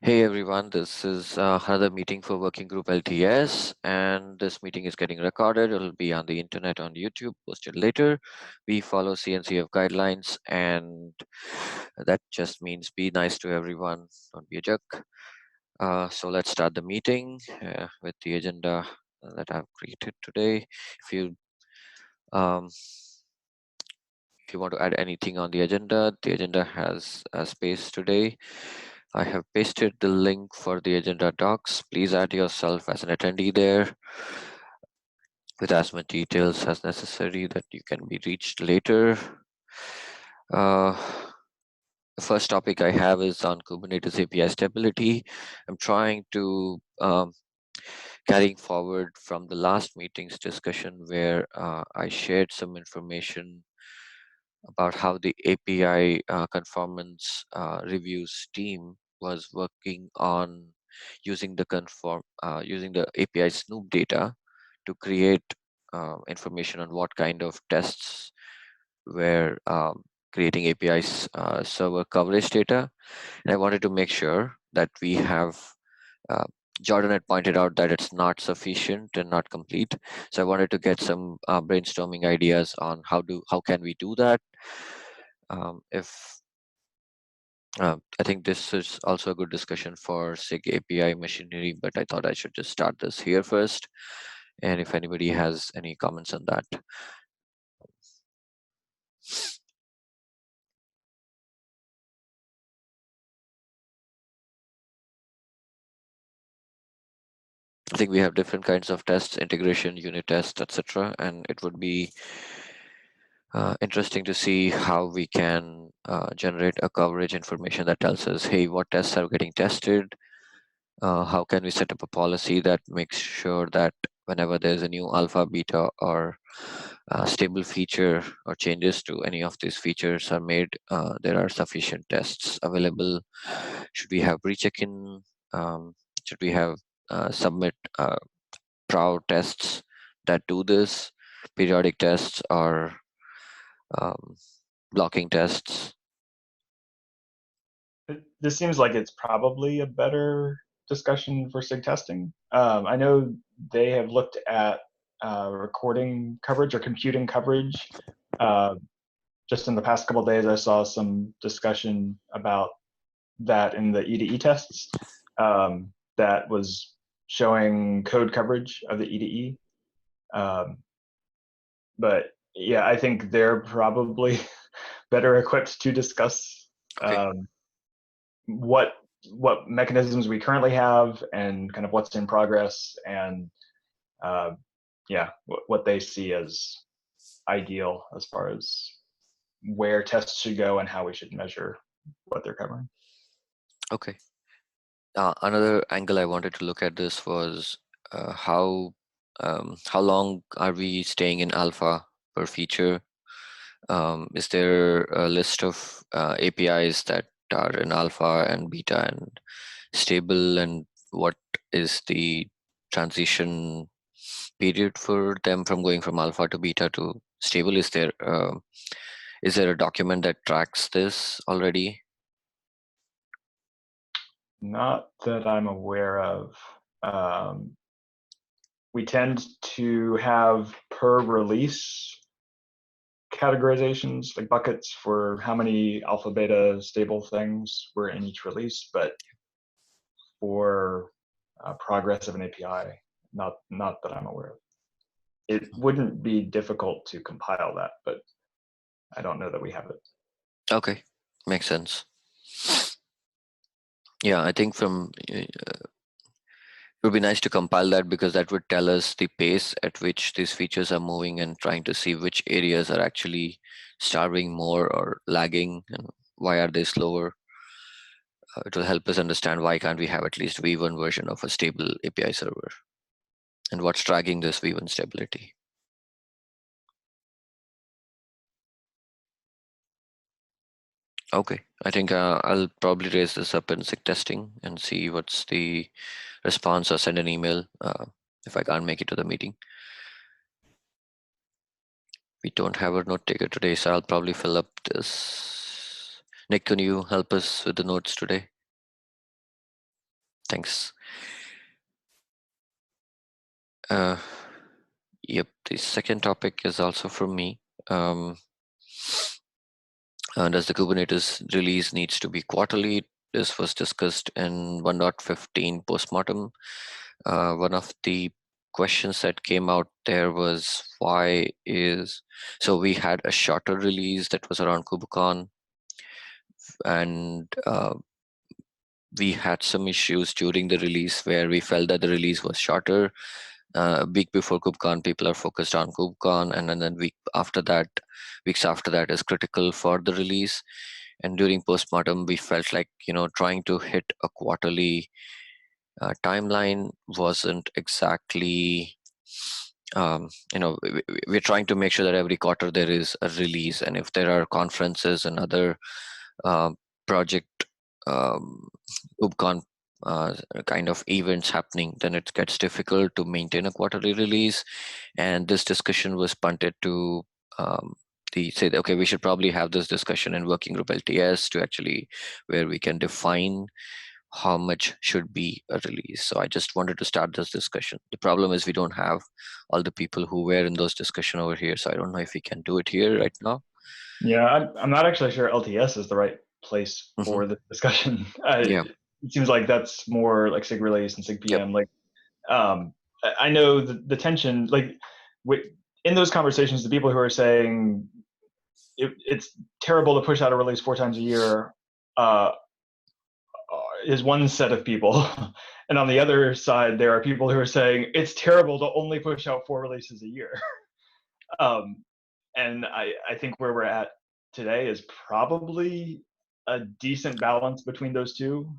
Hey everyone, this is another meeting for Working Group LTS, and this meeting is getting recorded. It'll be on the internet on YouTube, posted later. We follow CNCF guidelines, and that just means be nice to everyone, don't be a jerk. So let's start the meeting with the agenda that I've created today. If you um, if you want to add anything on the agenda has a space today. I have pasted the link for the agenda docs. Please add yourself as an attendee there with as much details as necessary that you can be reached later. Uh, the first topic I have is on Kubernetes API stability. I'm trying to carrying forward from the last meeting's discussion where I shared some information about how the API conformance reviews team was working on using the API Snoop data to create information on what kind of tests were creating API's server coverage data. And I wanted to make sure that we have uh, Jordan had pointed out that it's not sufficient and not complete. So I wanted to get some brainstorming ideas on how can we do that. If I think this is also a good discussion for SIG API machinery, but I thought I should just start this here first. And if anybody has any comments on that. I think we have different kinds of tests, integration, unit tests, etc. And it would be interesting to see how we can generate a coverage information that tells us, hey, what tests are getting tested? How can we set up a policy that makes sure that whenever there's a new alpha, beta, or stable feature or changes to any of these features are made, there are sufficient tests available? Should we have recheck-in? Should we have submit proud tests that do this, periodic tests, or um, blocking tests? This seems like it's probably a better discussion for SIG testing. I know they have looked at recording coverage or computing coverage. Just in the past couple of days, I saw some discussion about that in the EDE tests that was showing code coverage of the EDE. But yeah, I think they're probably better equipped to discuss Okay. what mechanisms we currently have and kind of what's in progress and yeah, what they see as ideal as far as where tests should go and how we should measure what they're covering. Okay. Another angle I wanted to look at this was how long are we staying in alpha per feature? Is there a list of APIs that are in alpha and beta and stable, and what is the transition period for them from going from alpha to beta to stable? Is there a document that tracks this already? Not that I'm aware of. We tend to have per release categorizations, like buckets for how many alpha, beta, stable things were in each release, but for progress of an API, not that I'm aware of. It wouldn't be difficult to compile that, but I don't know that we have it. Okay, makes sense. Yeah, I think it would be nice to compile that, because that would tell us the pace at which these features are moving and trying to see which areas are actually starving more or lagging and why are they slower. It will help us understand why can't we have at least V1 version of a stable API server and what's dragging this V1 stability. Okay, I think I'll probably raise this up in SIG testing and see what's the response, or send an email if I can't make it to the meeting. We don't have a note taker today, so I'll probably fill up this. Nick, can you help us with the notes today? Thanks. Yep, the second topic is also from me. Does the Kubernetes release needs to be quarterly? This was discussed in 1.15 postmortem. One of the questions that came out there was so we had a shorter release that was around KubeCon, and we had some issues during the release where we felt that the release was shorter. A week before KubeCon, people are focused on KubeCon, and then weeks after that is critical for the release. And during postmortem, we felt like trying to hit a quarterly timeline wasn't exactly. We're trying to make sure that every quarter there is a release, and if there are conferences and other uh, project um, KubeCon kind of events happening, then it gets difficult to maintain a quarterly release. And this discussion was punted to say that, okay, we should probably have this discussion in working group LTS to actually where we can define how much should be a release. So I just wanted to start this discussion. The problem is we don't have all the people who were in those discussion over here, so I don't know if we can do it here right now. Yeah, I'm not actually sure LTS is the right place Hmm. for the discussion. Yeah. It seems like that's more like SIG release and SIG Yep. PM. Like, I know the tension, like, in those conversations, the people who are saying it's terrible to push out a release 4 times a year uh, is one set of people. And on the other side, there are people who are saying it's terrible to only push out 4 releases a year. And I think where we're at today is probably a decent balance between those two,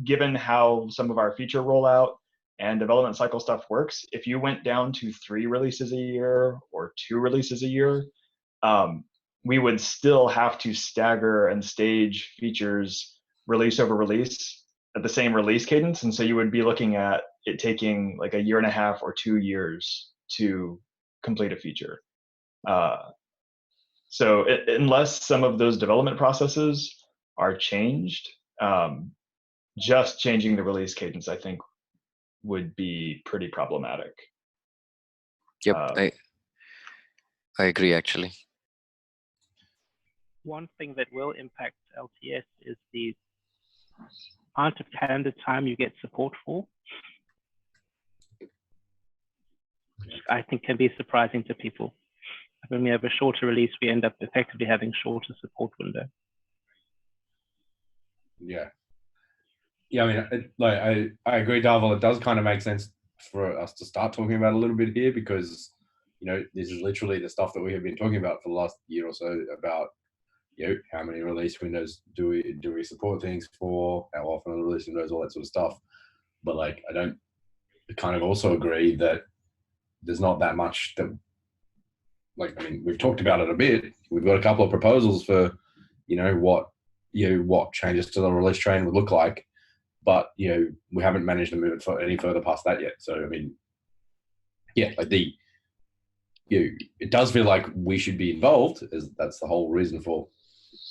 given how some of our feature rollout and development cycle stuff works. If you went down to 3 releases a year or 2 releases a year, um, we would still have to stagger and stage features release over release at the same release cadence. And so you would be looking at it taking like a year and a half or 2 years to complete a feature. So unless some of those development processes are changed, just changing the release cadence, I think, would be pretty problematic. Yep. Uh, I agree, actually. One thing that will impact LTS is the amount of calendar time you get support for, which I think can be surprising to people. When we have a shorter release, we end up effectively having shorter support window. Yeah. Yeah, I mean, I agree, Darvel. It does kind of make sense for us to start talking about a little bit here because, this is literally the stuff that we have been talking about for the last year or so about, how many release windows do we support things for, how often are the release windows, all that sort of stuff. But I kind of also agree that there's not that much that, we've talked about it a bit. We've got a couple of proposals for, what changes to the release train would look like. But we haven't managed to move it any further past that yet. So I mean, yeah, it does feel like we should be involved, as that's the whole reason for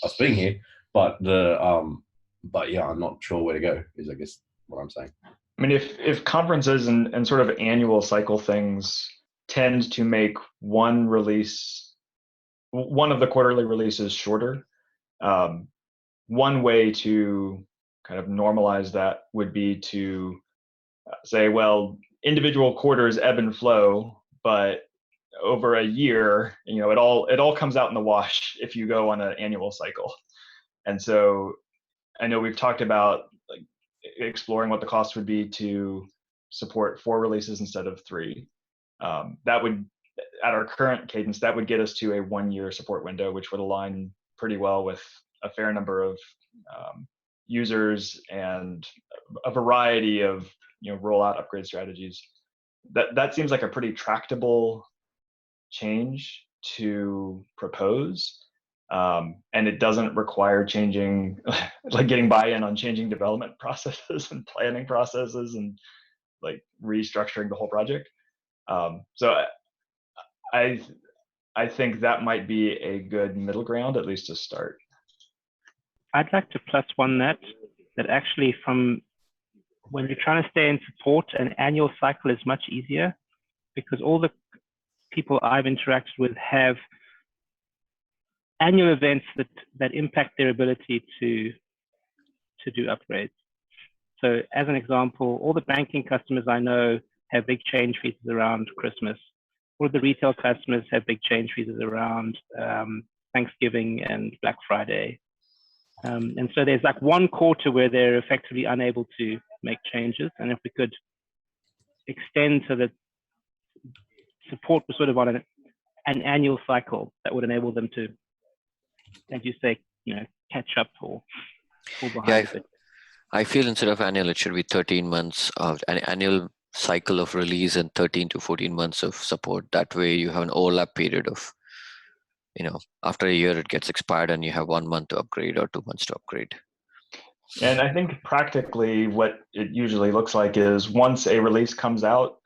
us being here. But yeah, I'm not sure where to go. Is I guess what I'm saying. I mean, if conferences and sort of annual cycle things tend to make one of the quarterly releases shorter, one way to kind of normalize that would be to say, well, individual quarters ebb and flow, but over a year, it all comes out in the wash if you go on an annual cycle. And so I know we've talked about exploring what the cost would be to support 4 releases instead of 3. That would, at our current cadence, that would get us to a 1-year support window, which would align pretty well with a fair number of users and a variety of rollout upgrade strategies. That seems like a pretty tractable change to propose. And it doesn't require changing, like getting buy-in on changing development processes and planning processes and like restructuring the whole project. So I think that might be a good middle ground, at least to start. I'd like to plus one that actually from when you're trying to stay in support, an annual cycle is much easier because all the people I've interacted with have annual events that impact their ability to do upgrades. So as an example, all the banking customers I know have big change features around Christmas. All of the retail customers have big change features around Thanksgiving and Black Friday. And so there's like one quarter where they're effectively unable to make changes. And if we could extend so that support was sort of on an annual cycle, that would enable them to, as you say, catch up or fall behind a bit. I feel instead of annual, it should be 13 months of an annual cycle of release and 13 to 14 months of support. That way you have an overlap period of, after a year it gets expired and you have 1 month to upgrade or 2 months to upgrade. And I think practically what it usually looks like is once a release comes out,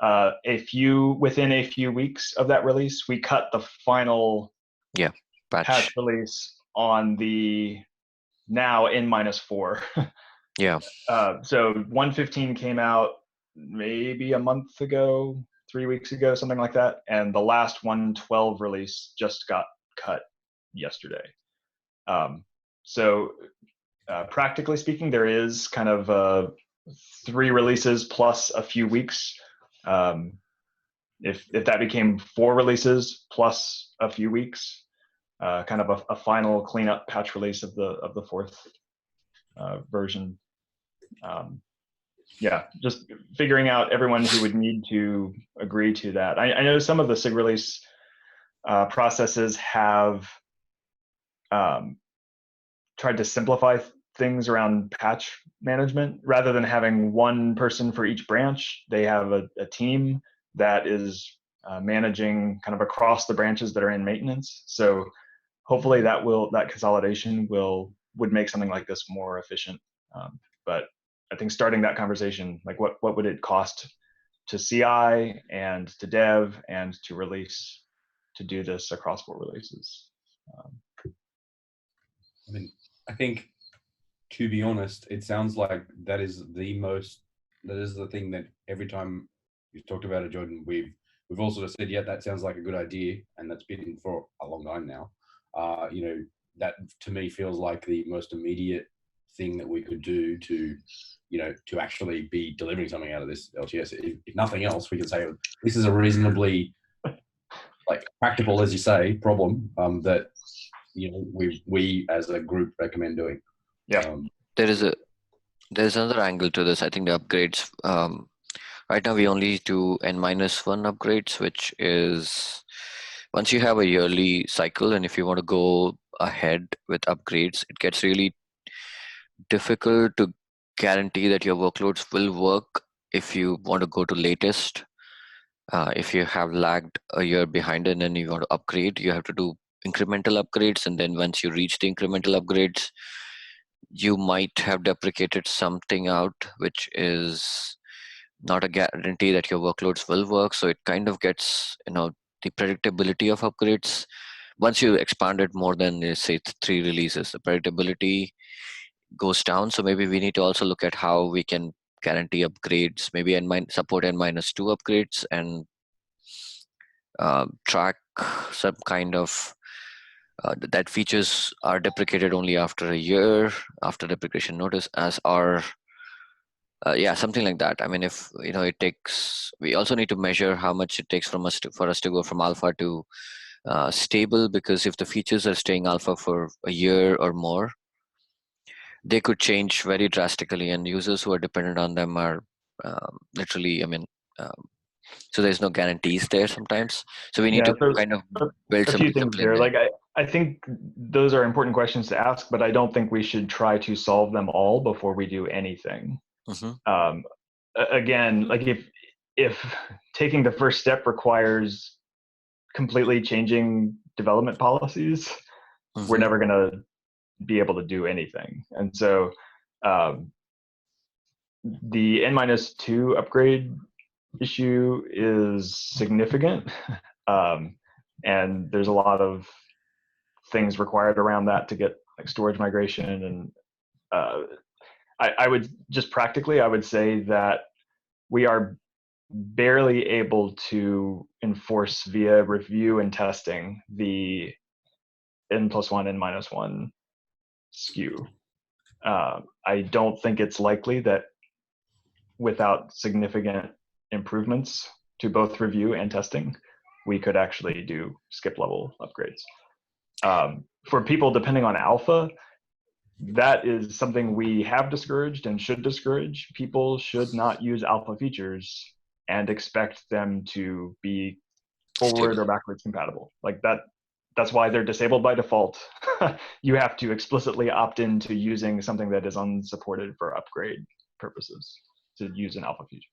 within a few weeks of that release, we cut the final patch release on the now N-4. Yeah. So 1.15 came out maybe a month ago, 3 weeks ago, something like that. And the last 1.12 release just got cut yesterday. So practically speaking, there is kind of 3 releases plus a few weeks. If that became 4 releases plus a few weeks, kind of a final cleanup patch release of the 4th version. Just figuring out everyone who would need to agree to that. I know some of the SIG release processes have tried to simplify things around patch management. Rather than having one person for each branch, they have a team that is managing kind of across the branches that are in maintenance. So hopefully that consolidation would make something like this more efficient. But I think starting that conversation, like what would it cost to CI and to dev and to release to do this across 4 releases? I think, to be honest, it sounds like that is the thing that every time you've talked about it, Jordan, we've all sort of said, yeah, that sounds like a good idea, and that's been for a long time now. That to me feels like the most immediate thing that we could do to actually be delivering something out of this LTS. If nothing else, we can say this is a reasonably practical, as you say, problem that we as a group recommend doing. Yeah. There's another angle to this. I think the upgrades, right now we only do N-1 upgrades, which is once you have a yearly cycle, and if you want to go ahead with upgrades, it gets really difficult to guarantee that your workloads will work if you want to go to latest. If you have lagged a year behind and then you want to upgrade, you have to do incremental upgrades, and then once you reach the incremental upgrades, you might have deprecated something out, which is not a guarantee that your workloads will work. So it kind of gets, the predictability of upgrades. Once you expand it more than, say, 3 releases, the predictability goes down. So maybe we need to also look at how we can guarantee upgrades, maybe support N-2 upgrades, and track some kind of that features are deprecated only after a year after deprecation notice, as are something like that. I mean, if it takes, we also need to measure how much it takes for us to go from alpha to stable, because if the features are staying alpha for a year or more, they could change very drastically, and users who are dependent on them are literally, so there's no guarantees there sometimes. So we need to kind of build a some few things discipline here. there. I think those are important questions to ask, but I don't think we should try to solve them all before we do anything. Mm-hmm. Again, if taking the first step requires completely changing development policies, Mm-hmm. we're never going to be able to do anything. And so the N-2 upgrade issue is significant, and there's a lot of things required around that to get storage migration, and I would just practically, I would say that we are barely able to enforce via review and testing the N+1 and -1 skew. I don't think it's likely that without significant improvements to both review and testing, we could actually do skip level upgrades. For people depending on alpha, that is something we have discouraged and should discourage. People should not use alpha features and expect them to be forward Stable. or backwards compatible. Like that's why they're disabled by default. You have to explicitly opt into using something that is unsupported for upgrade purposes to use an alpha feature.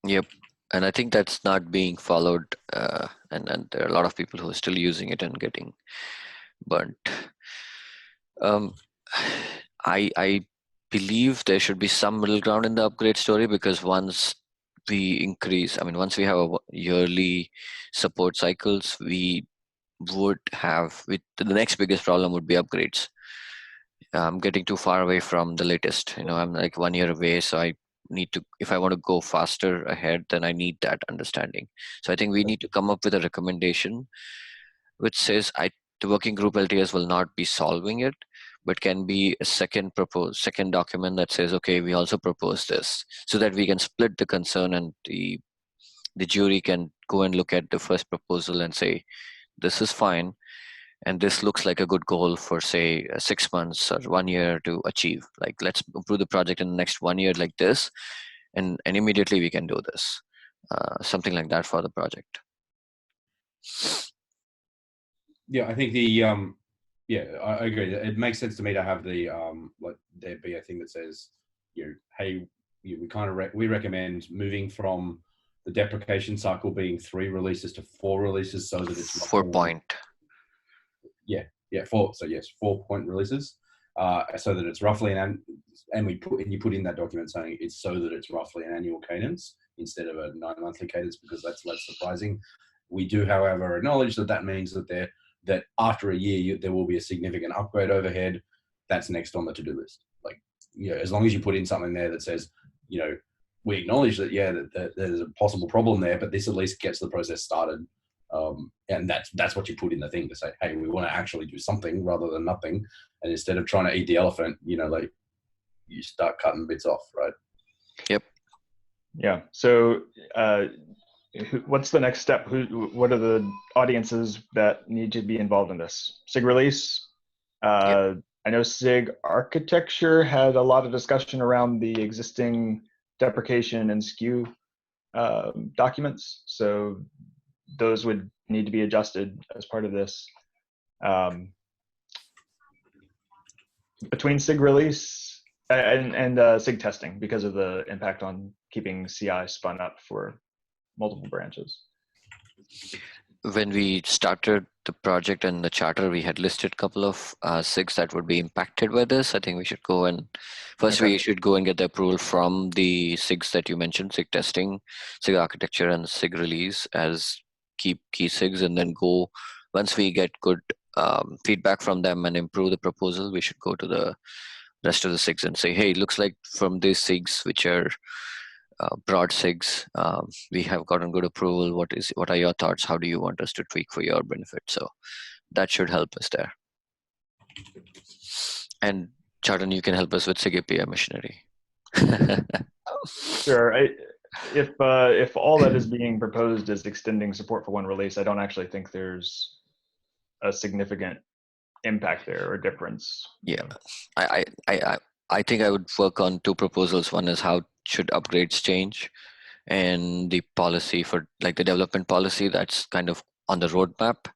Yep. And I think that's not being followed, and there are a lot of people who are still using it and getting burnt. Um, I believe there should be some middle ground in the upgrade story, because once we increase, I mean, once we have a yearly support cycles, we would have, the next biggest problem would be upgrades. I'm getting too far away from the latest. I'm like 1 year away, so I need to, if I want to go faster ahead, then I need that understanding. So I think we need to come up with a recommendation which says the working group LTS will not be solving it, but can be a second document that says, okay, we also propose this, so that we can split the concern, and the jury can go and look at the first proposal and say, this is fine, and this looks like a good goal for, say, 6 months or 1 year to achieve. Like, let's improve the project in the next 1 year like this, and immediately we can do this. Something like that for the project. Yeah, I think yeah, I agree. It makes sense to me to have the like there be a thing that says, hey, we recommend moving from the deprecation cycle being 3 releases to 4 releases, so that it's 4 point. Yeah, 4. So yes, 4-point releases, so that it's roughly and you put in that document saying it's so that it's roughly an annual cadence instead of a 9-monthly cadence, because that's less surprising. We do, however, acknowledge that means that after a year there will be a significant upgrade overhead. That's next on the to-do list. Like, as long as you put in something there that says, we acknowledge that that there's a possible problem there, but this at least gets the process started. And that's what you put in the thing to say, hey, we want to actually do something rather than nothing. And instead of trying to eat the elephant, like you start cutting bits off, right? Yep. Yeah. So what's the next step? What are the audiences that need to be involved in this? SIG release. Yep. I know SIG architecture had a lot of discussion around the existing deprecation and skew documents. So those would need to be adjusted as part of this. Between SIG release and SIG testing, because of the impact on keeping CI spun up for multiple branches. When we started the project and the charter, we had listed a couple of SIGs that would be impacted by this. I think we should go and we should go and get the approval from the SIGs that you mentioned, SIG testing, SIG architecture, and SIG release as key SIGs, and then go, once we get good feedback from them and improve the proposal, we should go to the rest of the SIGs and say, hey, looks like from these SIGs, which are broad SIGs, we have gotten good approval. What are your thoughts? How do you want us to tweak for your benefit? So that should help us there. And Jordan, you can help us with SIG API machinery. Sure. If all that is being proposed is extending support for one release, I don't actually think there's a significant impact there or difference. Yeah, I think I would work on 2 proposals. One is how should upgrades change, and the policy for, like, the development policy that's kind of on the roadmap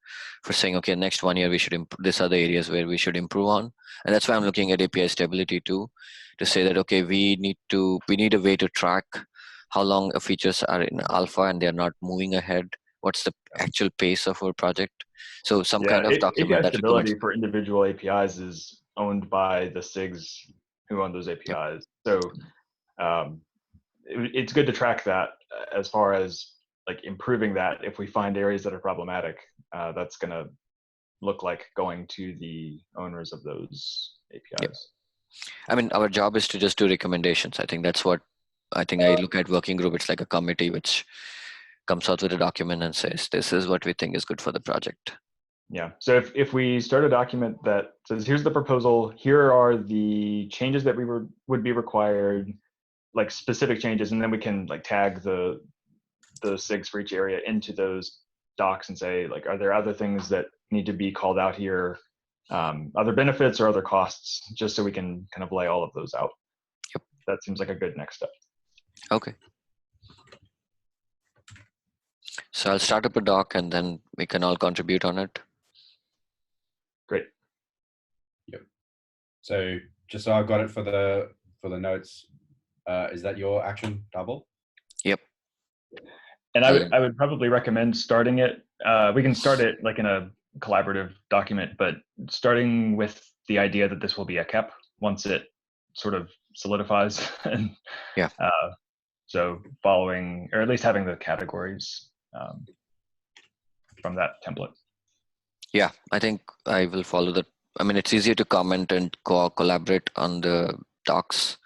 for saying, okay, next 1 year we should improve. These are the areas where we should improve on, and that's why I'm looking at API stability too, to say that, okay, we need a way to track how long features are in alpha and they're not moving ahead. What's the actual pace of our project? So some kind of document API that recommends. stability for individual APIs is owned by the SIGs who own those APIs. Yep. So it's good to track that as far as like improving that. If we find areas that are problematic, that's going to look like going to the owners of those APIs. Yep. I mean, our job is to just do recommendations. I think that's what I look at working group. It's like a committee which comes out with a document and says, this is what we think is good for the project. Yeah. So if we start a document that says, here's the proposal, here are the changes that would be required, like specific changes, and then we can like tag the SIGs for each area into those docs and say, like, are there other things that need to be called out here, other benefits or other costs, just so we can kind of lay all of those out. Yep. That seems like a good next step. Okay. So I'll start up a doc and then we can all contribute on it. Great. Yep. So just so I've got it for the notes, is that your action, Double? Yep. And I would probably recommend starting it. We can start it like in a collaborative document, but starting with the idea that this will be a KEP once it sort of solidifies. And yeah. So following, or at least having the categories from that template. Yeah, I think I will follow that. I mean, it's easier to comment and collaborate on the docs.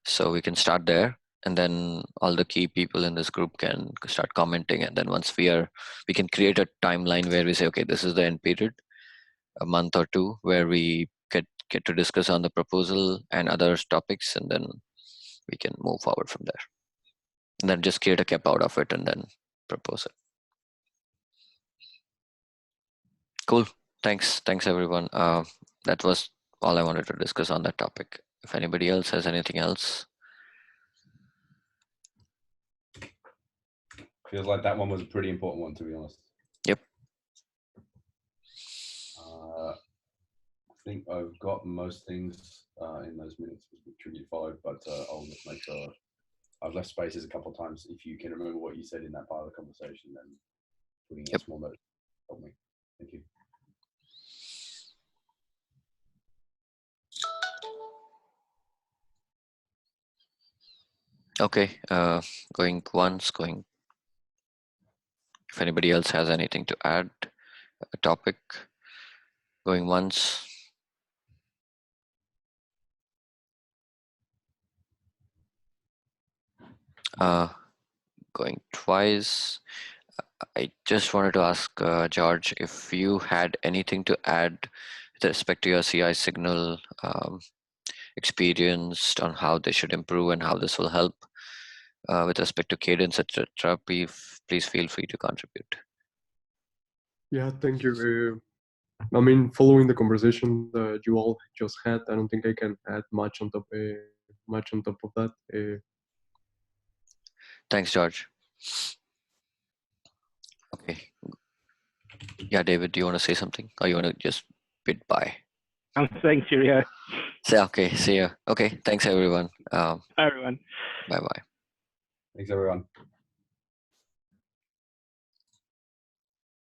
So we can start there. And then all the key people in this group can start commenting. And then once we can create a timeline where we say, okay, this is the end period, a month or two, where we get to discuss on the proposal and other topics. And then we can move forward from there. And then just create a KEP out of it and then propose it. Cool. Thanks everyone. That was all I wanted to discuss on that topic. If anybody else has anything else. Feels like that one was a pretty important one, to be honest. Yep. I think I've got most things in those minutes which you followed, but I'll just make sure I've left spaces a couple of times. If you can remember what you said in that part of the conversation, then putting a small note help me. Thank you. Okay, going once, going. If anybody else has anything to add, a topic, going once. Going twice. I just wanted to ask George if you had anything to add with respect to your CI signal experience on how they should improve and how this will help with respect to cadence, etc. Please feel free to contribute. Yeah, thank you. I mean, following the conversation that you all just had, I don't think I can add much on top of that. Thanks, George. Okay. Yeah, David, do you want to say something, or you want to just bid bye? I'm saying cheerio. Say okay. See ya. Okay. Thanks, everyone. Bye, everyone. Bye bye. Thanks, everyone.